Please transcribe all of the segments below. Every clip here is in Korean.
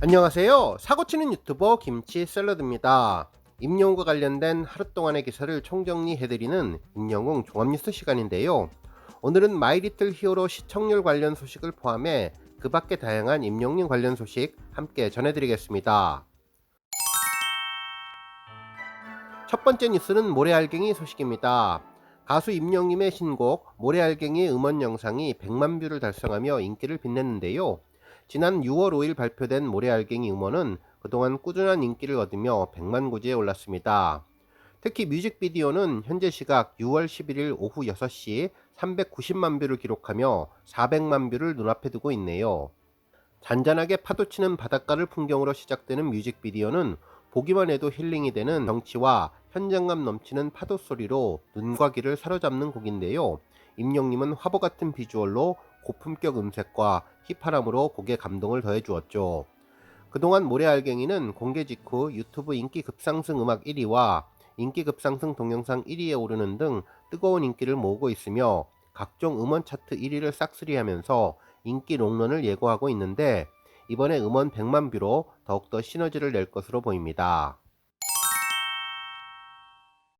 안녕하세요. 사고치는 유튜버 김치 샐러드입니다. 임영웅과 관련된 하루 동안의 기사를 총정리해드리는 임영웅 종합뉴스 시간인데요. 오늘은 마이리틀 히어로 시청률 관련 소식을 포함해 그 밖의 다양한 임영웅 관련 소식 함께 전해드리겠습니다. 첫 번째 뉴스는 모래알갱이 소식입니다. 가수 임영웅의 신곡 모래알갱이의 음원 영상이 100만 뷰를 달성하며 인기를 빛냈는데요. 지난 6월 5일 발표된 모래알갱이 음원은 그동안 꾸준한 인기를 얻으며 100만 고지에 올랐습니다. 특히 뮤직비디오는 현재 시각 6월 11일 오후 6시 390만 뷰를 기록하며 400만 뷰를 눈앞에 두고 있네요. 잔잔하게 파도치는 바닷가를 풍경으로 시작되는 뮤직비디오는 보기만 해도 힐링이 되는 정치와 현장감 넘치는 파도 소리로 눈과 귀를 사로잡는 곡인데요. 임영님은 화보 같은 비주얼로 고품격 음색과 힙하람으로 곡에 감동을 더해 주었죠. 그동안 모래알갱이는 공개 직후 유튜브 인기 급상승 음악 1위와 인기 급상승 동영상 1위에 오르는 등 뜨거운 인기를 모으고 있으며 각종 음원 차트 1위를 싹쓸이하면서 인기 롱런을 예고하고 있는데 이번에 음원 100만 뷰로 더욱더 시너지를 낼 것으로 보입니다.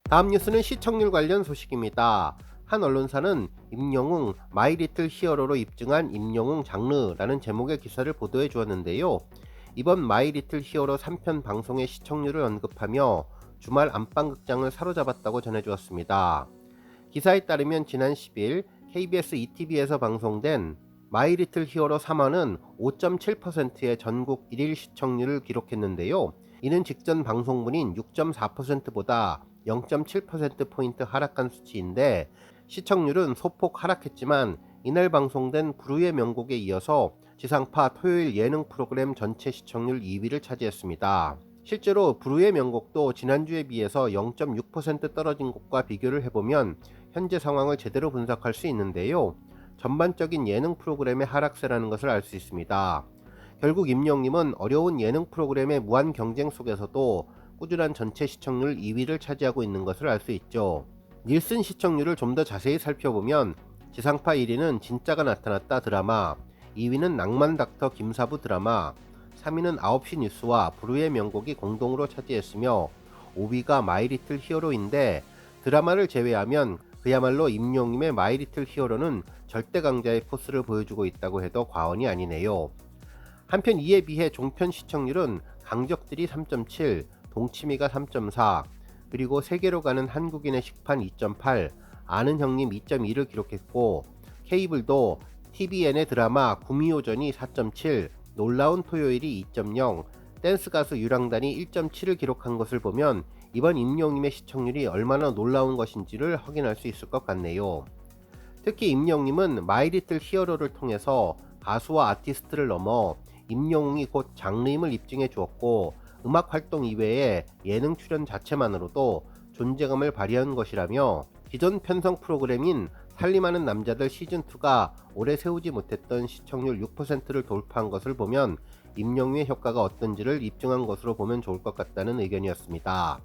다음 뉴스는 시청률 관련 소식입니다. 한 언론사는 임영웅 마이리틀 히어로로 입증한 임영웅 장르라는 제목의 기사를 보도해 주었는데요. 이번 마이리틀 히어로 3편 방송의 시청률을 언급하며 주말 안방극장을 사로잡았다고 전해주었습니다. 기사에 따르면 지난 10일 KBS ETV에서 방송된 마이리틀 히어로 3화는 5.7%의 전국 1일 시청률을 기록했는데요. 이는 직전 방송분인 6.4%보다 0.7%포인트 하락한 수치인데 시청률은 소폭 하락했지만 이날 방송된 불후의 명곡에 이어서 지상파 토요일 예능 프로그램 전체 시청률 2위를 차지했습니다. 실제로 불후의 명곡도 지난주에 비해서 0.6% 떨어진 것과 비교를 해보면 현재 상황을 제대로 분석할 수 있는데요. 전반적인 예능 프로그램의 하락세라는 것을 알 수 있습니다. 결국 임영웅님은 어려운 예능 프로그램의 무한 경쟁 속에서도 꾸준한 전체 시청률 2위를 차지하고 있는 것을 알 수 있죠. 닐슨 시청률을 좀 더 자세히 살펴보면 지상파 1위는 진짜가 나타났다 드라마, 2위는 낭만 닥터 김사부 드라마, 3위는 9시 뉴스와 불후의 명곡이 공동으로 차지했으며 5위가 마이리틀 히어로인데 드라마를 제외하면 그야말로 임영웅의 마이리틀 히어로는 절대 강자의 포스를 보여주고 있다고 해도 과언이 아니네요. 한편 이에 비해 종편 시청률은 강적들이 3.7, 동치미가 3.4, 그리고 세계로 가는 한국인의 식판 2.8, 아는 형님 2.2를 기록했고 케이블도 TVN의 드라마 구미호전이 4.7, 놀라운 토요일이 2.0, 댄스 가수 유랑단이 1.7을 기록한 것을 보면 이번 임영웅님의 시청률이 얼마나 놀라운 것인지를 확인할 수 있을 것 같네요. 특히 임영웅님은 마이리틀 히어로를 통해서 가수와 아티스트를 넘어 임영웅이 곧 장르임을 입증해 주었고 음악 활동 이외에 예능 출연 자체만으로도 존재감을 발휘한 것이라며 기존 편성 프로그램인 살림하는 남자들 시즌2가 오래 세우지 못했던 시청률 6%를 돌파한 것을 보면 임영웅의 효과가 어떤지를 입증한 것으로 보면 좋을 것 같다는 의견이었습니다.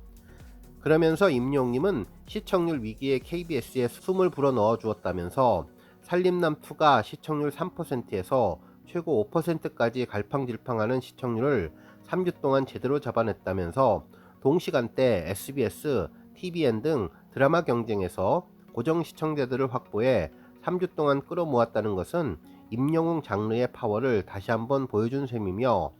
그러면서 임영웅님은 시청률 위기에 KBS에 숨을 불어넣어 주었다면서 살림남2가 시청률 3%에서 최고 5%까지 갈팡질팡하는 시청률을 3주 동안 제대로 잡아냈다면서 동시간대 SBS, TVN 등 드라마 경쟁에서 고정 시청자들을 확보해 3주 동안 끌어모았다는 것은 임영웅 장르의 파워를 다시 한번 보여준 셈이며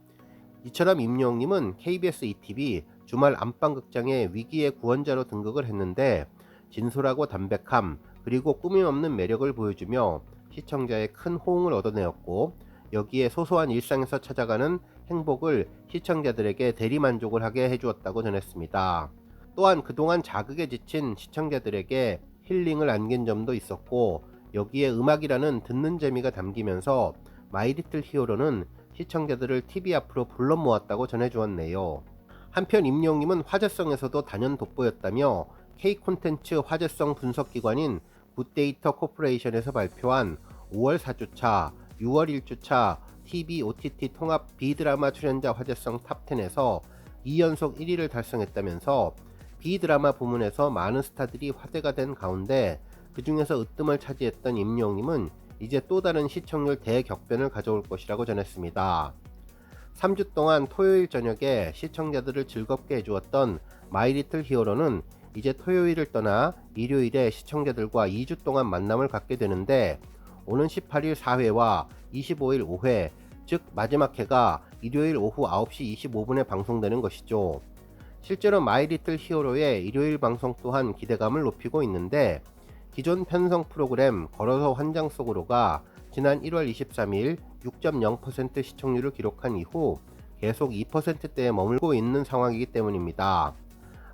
이처럼 임영웅님은 KBS ETV 주말 안방극장의 위기의 구원자로 등극을 했는데 진솔하고 담백함 그리고 꾸밈없는 매력을 보여주며 시청자의 큰 호응을 얻어내었고 여기에 소소한 일상에서 찾아가는 행복을 시청자들에게 대리만족을 하게 해주었다고 전했습니다. 또한 그동안 자극에 지친 시청자들에게 힐링을 안긴 점도 있었고 여기에 음악이라는 듣는 재미가 담기면서 마이리틀 히어로는 시청자들을 TV 앞으로 불러 모았다고 전해주었네요. 한편 임영웅님은 화제성에서도 단연 돋보였다며 K콘텐츠 화제성 분석기관인 굿데이터 코퍼레이션에서 발표한 5월 4주차, 6월 1주차 TV OTT 통합 B드라마 출연자 화제성 탑10에서 2연속 1위를 달성했다면서 B드라마 부문에서 많은 스타들이 화제가 된 가운데 그 중에서 으뜸을 차지했던 임영웅님은 이제 또 다른 시청률 대격변을 가져올 것이라고 전했습니다. 3주 동안 토요일 저녁에 시청자들을 즐겁게 해주었던 마이리틀 히어로는 이제 토요일을 떠나 일요일에 시청자들과 2주 동안 만남을 갖게 되는데, 오는 18일 4회와 25일 5회, 즉 마지막 회가 일요일 오후 9시 25분에 방송되는 것이죠. 실제로 마이리틀 히어로의 일요일 방송 또한 기대감을 높이고 있는데, 기존 편성 프로그램 걸어서 환장 속으로가 지난 1월 23일 6.0% 시청률을 기록한 이후 계속 2%대에 머물고 있는 상황이기 때문입니다.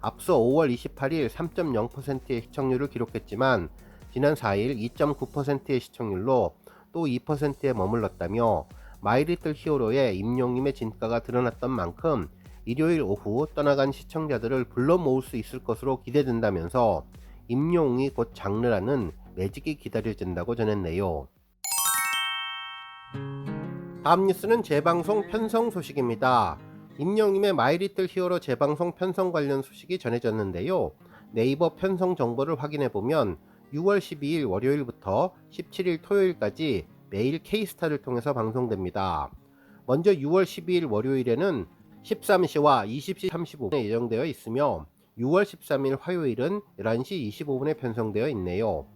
앞서 5월 28일 3.0%의 시청률을 기록했지만 지난 4일 2.9%의 시청률로 또 2%에 머물렀다며, 마이리틀 히어로의 임영님의 진가가 드러났던 만큼 일요일 오후 떠나간 시청자들을 불러 모을 수 있을 것으로 기대된다면서 임영웅이 곧 장르라는 매직이 기다려진다고 전했네요. 다음 뉴스는 재방송 편성 소식입니다. 임영님의 마이리틀 히어로 재방송 편성 관련 소식이 전해졌는데요. 네이버 편성 정보를 확인해보면 6월 12일 월요일부터 17일 토요일까지 매일 K스타를 통해서 방송됩니다. 먼저 6월 12일 월요일에는 13시와 20시 35분에 예정되어 있으며 6월 13일 화요일은 11시 25분에 편성되어 있네요.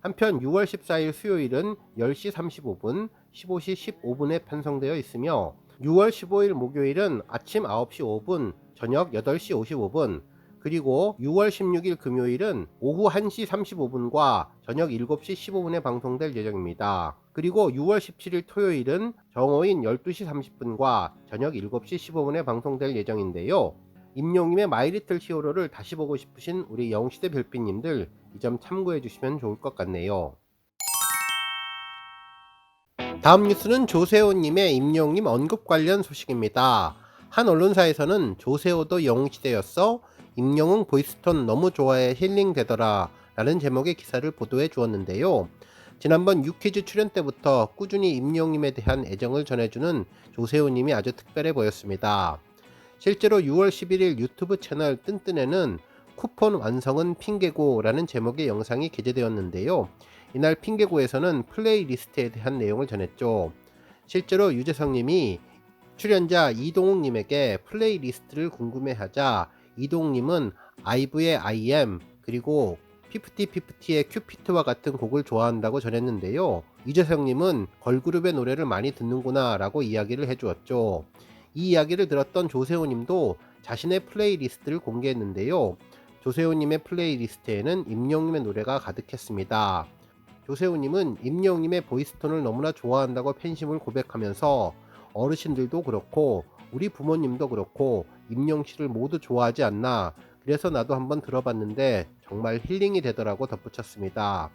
한편 6월 14일 수요일은 10시 35분, 15시 15분에 편성되어 있으며 6월 15일 목요일은 아침 9시 5분, 저녁 8시 55분, 그리고 6월 16일 금요일은 오후 1시 35분과 저녁 7시 15분에 방송될 예정입니다. 그리고 6월 17일 토요일은 정오인 12시 30분과 저녁 7시 15분에 방송될 예정인데요. 임영님의 마이리틀 히어로를 다시 보고 싶으신 우리 영시대 별빛님들, 이 점 참고해 주시면 좋을 것 같네요. 다음 뉴스는 조세호님의 임영웅 언급 관련 소식입니다. 한 언론사에서는 조세호도 영웅시대였어? 임영웅 보이스톤 너무 좋아해 힐링 되더라 라는 제목의 기사를 보도해 주었는데요. 지난번 유퀴즈 출연 때부터 꾸준히 임영웅에 대한 애정을 전해주는 조세호님이 아주 특별해 보였습니다. 실제로 6월 11일 유튜브 채널 뜬뜬에는 쿠폰 완성은 핑계고 라는 제목의 영상이 게재되었는데요. 이날 핑계고에서는 플레이리스트에 대한 내용을 전했죠. 실제로 유재석님이 출연자 이동욱님에게 플레이리스트를 궁금해하자 이동욱님은 아이브의 I am 그리고 피프티피프티의 큐피트와 같은 곡을 좋아한다고 전했는데요. 유재석님은 걸그룹의 노래를 많이 듣는구나 라고 이야기를 해주었죠. 이 이야기를 들었던 조세호님도 자신의 플레이리스트를 공개했는데요. 조세호님의 플레이리스트에는 임영웅의 노래가 가득했습니다. 조세호님은 임영웅의 보이스톤을 너무나 좋아한다고 팬심을 고백하면서 어르신들도 그렇고 우리 부모님도 그렇고 임영웅씨를 모두 좋아하지 않나, 그래서 나도 한번 들어봤는데 정말 힐링이 되더라고 덧붙였습니다.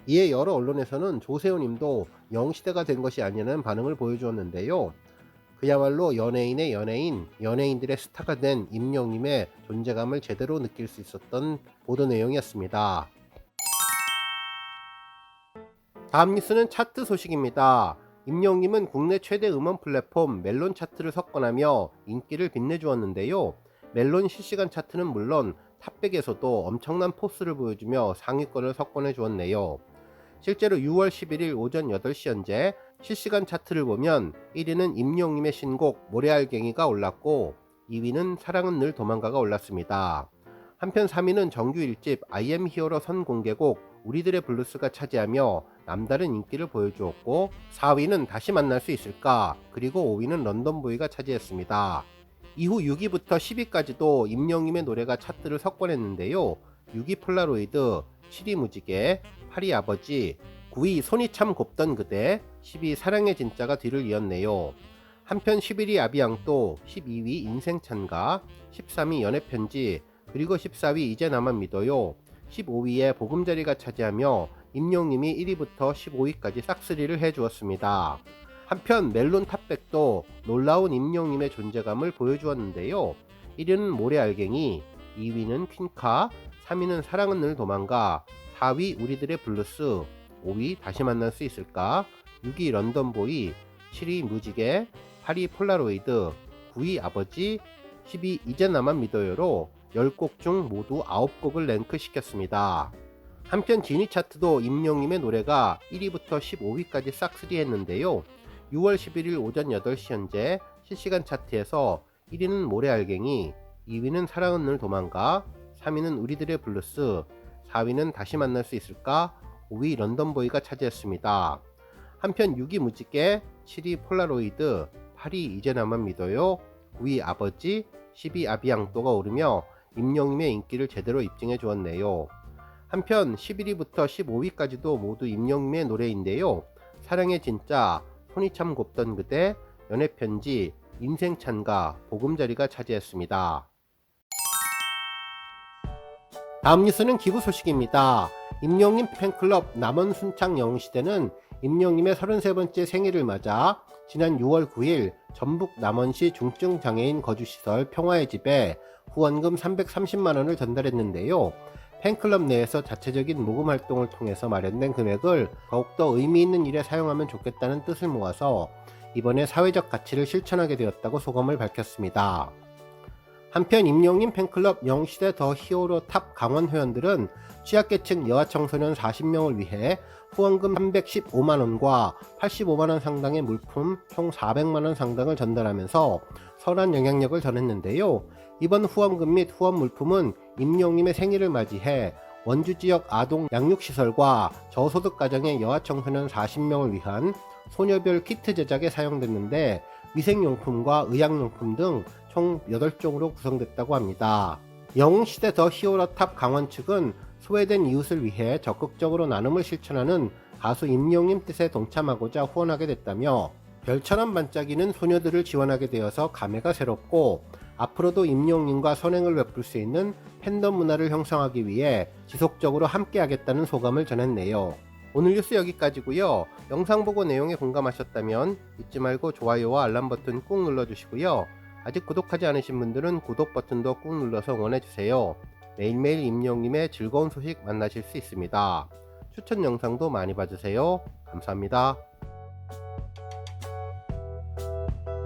이에 여러 언론에서는 조세호님도 영웅시대가 된 것이 아니냐는 반응을 보여주었는데요. 그야말로 연예인의 연예인, 연예인들의 스타가 된 임영웅의 존재감을 제대로 느낄 수 있었던 보도 내용이었습니다. 다음 뉴스는 차트 소식입니다. 임영웅은 국내 최대 음원 플랫폼 멜론 차트를 석권하며 인기를 빛내주었는데요. 멜론 실시간 차트는 물론 탑백에서도 엄청난 포스를 보여주며 상위권을 석권해 주었네요. 실제로 6월 11일 오전 8시 현재 실시간 차트를 보면 1위는 임영웅의 신곡 모래알갱이가 올랐고 2위는 사랑은 늘 도망가가 올랐습니다. 한편 3위는 정규 1집 I am 히어로 선공개곡 우리들의 블루스가 차지하며 남다른 인기를 보여주었고, 4위는 다시 만날 수 있을까, 그리고 5위는 런던보이가 차지했습니다. 이후 6위부터 10위까지도 임영웅의 노래가 차트를 석권했는데요. 6위 폴라로이드, 7위 무지개, 8위 아버지, 9위 손이 참 곱던 그대, 10위 사랑의 진짜가 뒤를 이었네요. 한편 11위 아비앙또, 12위 인생찬가, 13위 연애편지, 그리고 14위 이제 나만 믿어요, 15위에 보금자리가 차지하며 임영웅이 1위부터 15위까지 싹쓸이를 해주었습니다. 한편 멜론 탑백도 놀라운 임영웅의 존재감을 보여주었는데요. 1위는 모래알갱이, 2위는 퀸카, 3위는 사랑은 늘 도망가, 4위 우리들의 블루스, 5위 다시 만날 수 있을까, 6위 런던보이, 7위 무지개, 8위 폴라로이드, 9위 아버지, 10위 이제 나만 믿어요로 10곡 중 모두 9곡을 랭크시켰습니다. 한편 지니 차트도 임영웅의 노래가 1위부터 15위까지 싹쓸이 했는데요. 6월 11일 오전 8시 현재 실시간 차트에서 1위는 모래알갱이, 2위는 사랑은 늘 도망가, 3위는 우리들의 블루스, 4위는 다시 만날 수 있을까, 5위 런던보이가 차지했습니다. 한편 6위 무지개, 7위 폴라로이드, 8위 이제 나만 믿어요, 9위 아버지, 10위 아비앙또가 오르며 임영웅의 인기를 제대로 입증해 주었네요. 한편 11위부터 15위까지도 모두 임영웅의 노래인데요. 사랑의 진짜, 손이 참 곱던 그대, 연애편지, 인생찬가, 보금자리가 차지했습니다. 다음 뉴스는 기부 소식입니다. 임영웅 팬클럽 남원순창 영웅시대는 임영웅의 33번째 생일을 맞아 지난 6월 9일 전북 남원시 중증장애인 거주시설 평화의 집에 후원금 330만원을 전달했는데요. 팬클럽 내에서 자체적인 모금 활동을 통해서 마련된 금액을 더욱더 의미 있는 일에 사용하면 좋겠다는 뜻을 모아서 이번에 사회적 가치를 실천하게 되었다고 소감을 밝혔습니다. 한편 임영웅 팬클럽 영웅시대 더 히어로 탑 강원 회원들은 취약계층 여아청소년 40명을 위해 후원금 315만원과 85만원 상당의 물품 총 400만원 상당을 전달하면서 선한 영향력을 전했는데요. 이번 후원금 및 후원 물품은 임영웅의 생일을 맞이해 원주 지역 아동 양육시설과 저소득 가정의 여아청소년 40명을 위한 소녀별 키트 제작에 사용됐는데 위생용품과 의약용품 등 총 8종으로 구성됐다고 합니다. 영웅시대 더 히어로탑 강원 측은 소외된 이웃을 위해 적극적으로 나눔을 실천하는 가수 임영웅 뜻에 동참하고자 후원하게 됐다며 별처럼 반짝이는 소녀들을 지원하게 되어서 감회가 새롭고 앞으로도 임영웅과 선행을 베풀 수 있는 팬덤 문화를 형성하기 위해 지속적으로 함께하겠다는 소감을 전했네요. 오늘 뉴스 여기까지고요. 영상 보고 내용에 공감하셨다면 잊지 말고 좋아요와 알람 버튼 꾹 눌러주시고요. 아직 구독하지 않으신 분들은 구독 버튼도 꾹 눌러서 응원해주세요. 매일매일 임영웅님의 즐거운 소식 만나실 수 있습니다. 추천 영상도 많이 봐주세요. 감사합니다.